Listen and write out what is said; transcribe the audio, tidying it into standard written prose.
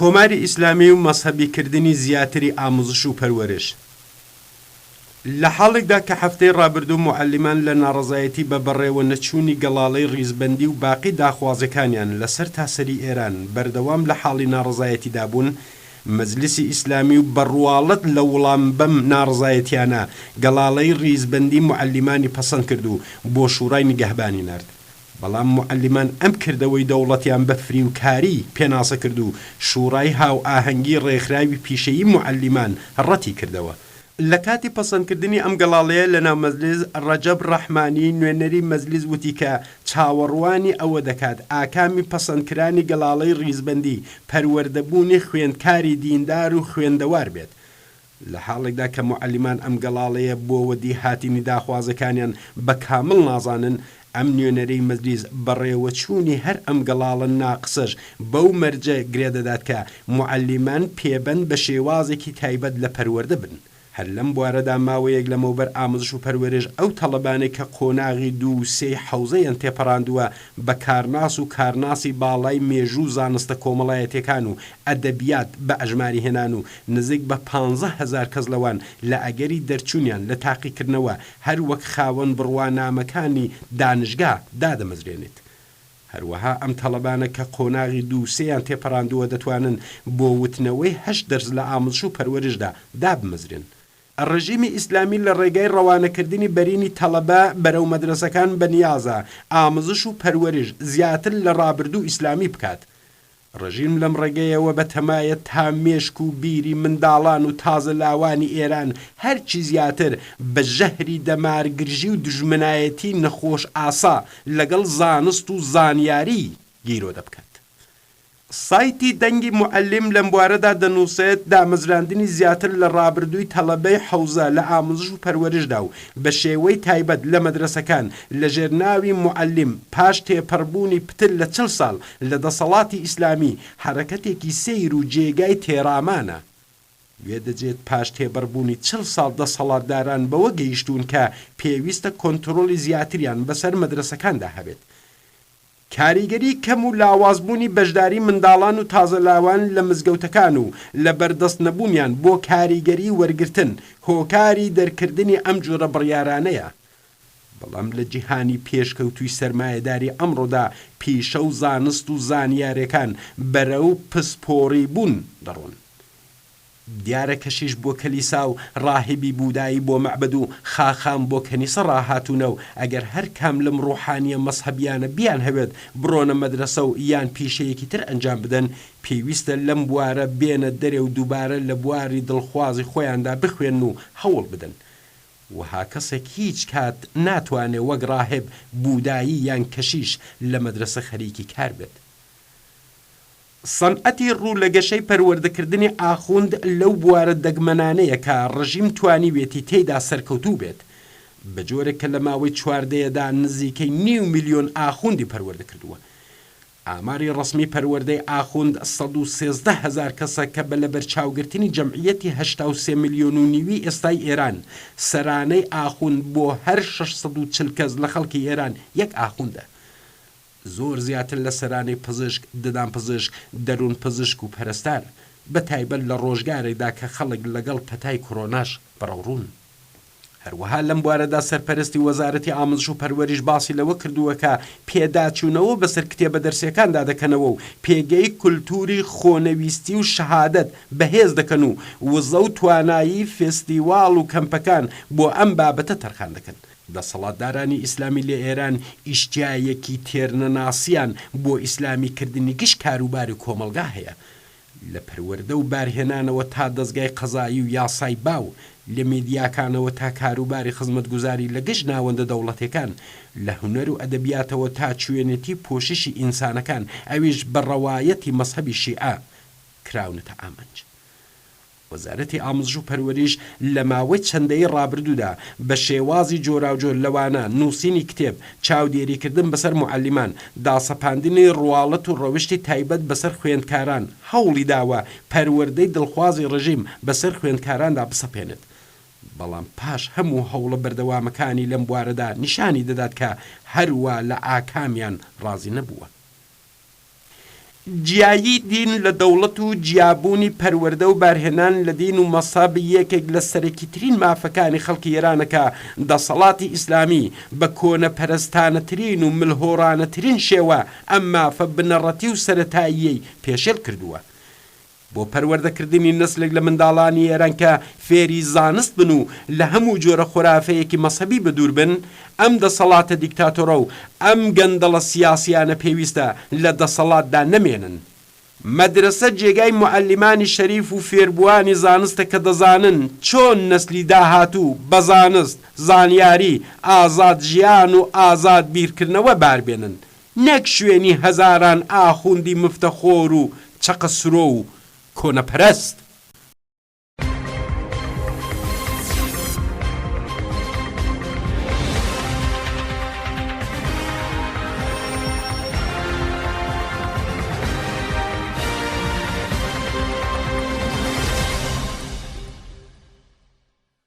کۆماری ئیسلامی و مەسحەبیکردنی زیاتری ئامۆزش و پەروەرش. لە حاڵێکدا کە هەفتەی ڕابردوو موعەلیمان لە ناڕەزایەتی بە بەڕێوە نەچوونی گەڵاڵەی ڕیزبەندی و باقی داخوازەکانیان لەسەر تاسەری ئێران بەردەوام لە حاڵی ناڕەزایەتیدا بوون، مەجلیسی ئیسلامی و بەڕواڵەت لە وڵام بەم ناڕەزایەتیانە گەڵاڵەی ڕیزبەندی موعەلیمانی پەسەند کرد و بۆ شوورای نیگەهبانی نرد. بەڵام موعەلیمان ئەم کردەوەی دەوڵەتیان بە فریوکاری پێناسە کرد و شوورای هاو ئاهەنگی ڕێکخراوی پیشەیی موعەلیمان ڕەتی کردەوە. لە کاتی پەسەندکردنی ئەم گەڵاڵەیە لەناو مەجلیس ڕەجەب ڕەحمانی نوێنەری مەجلیس وتی کە چاوەڕوانی ئەوە دەکات ئاکامی پەسەندکرانی گەڵاڵەی ڕیزبەندی پەروەردەبوونی خوێندکاری دیندار و خوێندەوار بێت. لە حاڵێکدا کە موعەلیمان ئەم گەڵاڵەیە بۆ وەدی هاتینی داخوازەکانیان بە کامل نازانن، ئەم نوێنەرەی مەجلیس بەڕێوەچوونی هەر ئەم گەڵاڵە ناقسەش بەو مەرجە گرێدەدات کە موعەلیمان پێبەند بە شێوازێکی تایبەت لە پەروەردە بن. هەر لەم بوارەدا ماوەیەک لەمەوبەر ئامۆزش و پەروەرش ئەو تەڵەبانێک کە قۆناغی 2-3 حەوزەیان تێپەڕاندووە بە کارناس و کارناسی باڵای مێژوو زانستە کۆمەڵایەتیەکان و ئەدەبیات بە ئەژماری هێنان و نزیک بە 15,000 کەس لەوان لە ئەگەری دەرچوونیان لە تاقیکردنەوە هەر وەک خاوەن بڕوانامەکانی دانشگا دادەمەزرێنێت. هەروەها ئەم تەڵەبانە کە قۆناغی 2-3یان تێپەڕاندووە دەتوانن بۆ وتنەوەی 8 دەرز لە ئامۆزش و پەروەرشدا دابمەزرێن. ڕژیمی ئیسلامی لە ڕێگای ڕەوانەکردنی بەرینی تەڵەبە بەرەو مەدرسەکان بەنیازە ئامۆزش و پەروەرش زیاتر لە ڕابردوو ئیسلامی بکات. ڕژیم لەم ڕێگەیەوە بە تەمایە تا مێشک و بیری منداڵان و تازە لاوانی ئێران هەرچی زیاتر بە ژەهری دەمارگرژی و دژمنایەتی نەخۆش ئاسا لەگەڵ زانست و زانیاری گیرۆ دەبکات. سایتی دەنگی موعەلیم لەم بوارەدا دەنووسێت دامەزراندنی زیاتر لە ڕابردووی تەڵەبەی حەوزە لە ئامۆزش و پەروەرشدا و بە شێوەی تایبەت لە مەدرسەکان لە ژێرناوی موعەلیم پاش تێپەڕبوونی پتر لە 40 ساڵ لە دەسەڵاتی ئیسلامی حرەکەتێکی سەیر و جێگای تێرامانە. وێ دەجێت پاش تێبەربوونی 40 ساڵ دەسەڵاتداران بەوە گەیشتون کە پێویستە کۆنتڕۆلی زیاتریان بەسەر مەدرسەکاندا هەبێت. کاریگەری کەم و لاوازبوونی بەشداری منداڵان و تازە لاوان لە مزگەوتەکان و لە بەردەست نەبوونیان بۆ کاریگەری وەرگرتن هۆکاری دەرکردنی ئەم جۆرە بڕیارانەیە. بەڵام لە جیهانی پێشکەوتوی سەرمایەداری ئەمڕۆدا پیشە و زانست و زانیاریەکان بەرەو پسپۆڕی بوون دەڕۆن. دیارە کەشیش بۆ کەلیسا و ڕاهبی بودایی بۆ مەعبەد و خاخام بۆ کەنیسە ڕاهاتونە و ئەگەر هەر کام لەم ڕوحانیە مەسحەبیانە بیان هەوێت بڕۆنە مەدرسە و یان پیشەیەکی تر ئەنجام بدەن، پێویستە لەم بوارە بێنە دەرێ و دووبارە لە بواری دڵخوازی خۆیاندا بخوێن و هەوڵ بدەن. وها کەسێک هیچ کات ناتوانێت وەک ڕاهب بودایی یان کەشیش لە مەدرسە خەریکی کار بێت. سەنعەتی ڕوو لە گەشەی پەروەردەکردنی ئاخوند لەو بوارە دەگمەنانەیە کە ڕژیم توانیوێتی تێیدا سەرکەوتوو بێت، بە جۆرێک کە لە ماوەی 14دا نزیکەی 9 میلیۆن ئاخوندی پەروەردە کردووە. ئاماری ڕسمی پەروەردەی ئاخوند 113,000 کەسە کە بە لەبەر چاوگرتنی جەمعیەتی 83 میلیۆن و نیوی ئێستای ئێران سەرانەی ئاخوند بۆ هەر 640 کەس لە خەڵکی ئێران یەک ئاخوندە. زۆر زیاتر لە سەرانەی پزیشک، ددان پزیشک، دەروون پزیشک و پەرستار بە تایبەت لە ڕۆژگارێکدا کە خەڵک لەگەڵ پەتای کۆرۆناش بەڕەوڕون. هەروەها لەم بوارەدا سەرپەرستی وەزارەتی ئامۆزش و پەروەریش باسی لەوە کردووە کە پێداچوونەوە بەسەر کتێبە دەرسیەکاندا دەکەنەوە و پێگەی کولتوری خۆنەویستی و شەهادەت بەهێز دەکەن و وزە و توانایی فێستیواڵ و کەمپەکان بۆ ئەم بابەتە تەرخان دەکەن. دەسەڵاتدارانی ئیسلامی لە ئێران ئیشتیایەکی تێرنەناسیان بۆ ئیسلامیکردنی گشت کاروباری کۆمەلگا هەیە، لە پەروەردە و بارهێنانەوە تا دەستگای قەزایی و یاسای باو، لە میدیاکانەوە تا کاروباری خزمەتگوزاری لە گشت ناوەندە دەوڵەتەکان، لە هونەر و ئەدەبیاتەوە تا چوێنێتی پۆششی ئینسانەکان، ئەویش بە ڕەوایەتی مەسحەبی شیعە کراونەتە ئامانج. وەزارەتی ئامۆزش و پەروەریش لە ماوەی چەندەی ڕابردوودا بە شێوازی جۆراوجۆر لەوانە نووسینی کتێب، چاودێریکردن بەسەر موعەلیمان، داسەپاندنی ڕواڵەت و ڕەوشتی تایبەت بەسەر خوێندکاران هەوڵی داوە پەروەردەی دڵخوازی ڕژیم بەسەر خوێندکاراندا بسەپێنێت. بەڵام پاش هەموو هەوڵە بەردەوامەکانی لەم بوارەدا نیشانی دەدات کە هەروە لە ئاکامیان ڕازی نەبووە. جیایی دین لە دەوڵەت و جیابوونی پەروەردە و بارهێنان لە دین و مەساب یەکێک لە سەرەکیترین مافەکانی خەڵکی ئێرانەکە دەسەڵاتی ئیسلامی بە کۆنەپەرستانەترین و ملهۆڕانەترین شێوە ئەم مافە بنەڕەتی و سەرەتاییەی پێشێل کردووە بۆ پەروەردەکردنی نەسلێک لە منداڵانی ئێران کە فێری زانست بن و لە هەموو جۆرە خۆرافەیەکی مەسەبی بەدوور بن ئەم دەسەڵاتە دیکتاتۆرە و ئەم گەندەڵە سیاسیانە پێویستە لە دەسەڵاتدا نەمێنن مەدرسە جێگای معەلیمانی شەریف و فێربووانی زانستە کە دەزانن چۆن نەسلی داهاتوو بە زانست زانیاری ئازاد ژیان و ئازاد بیرکردنەوە باربێنن نەک شوێنی هەزاران ئاخوندی مفتەخۆر و چەقەسرۆ و کۆنەپەرست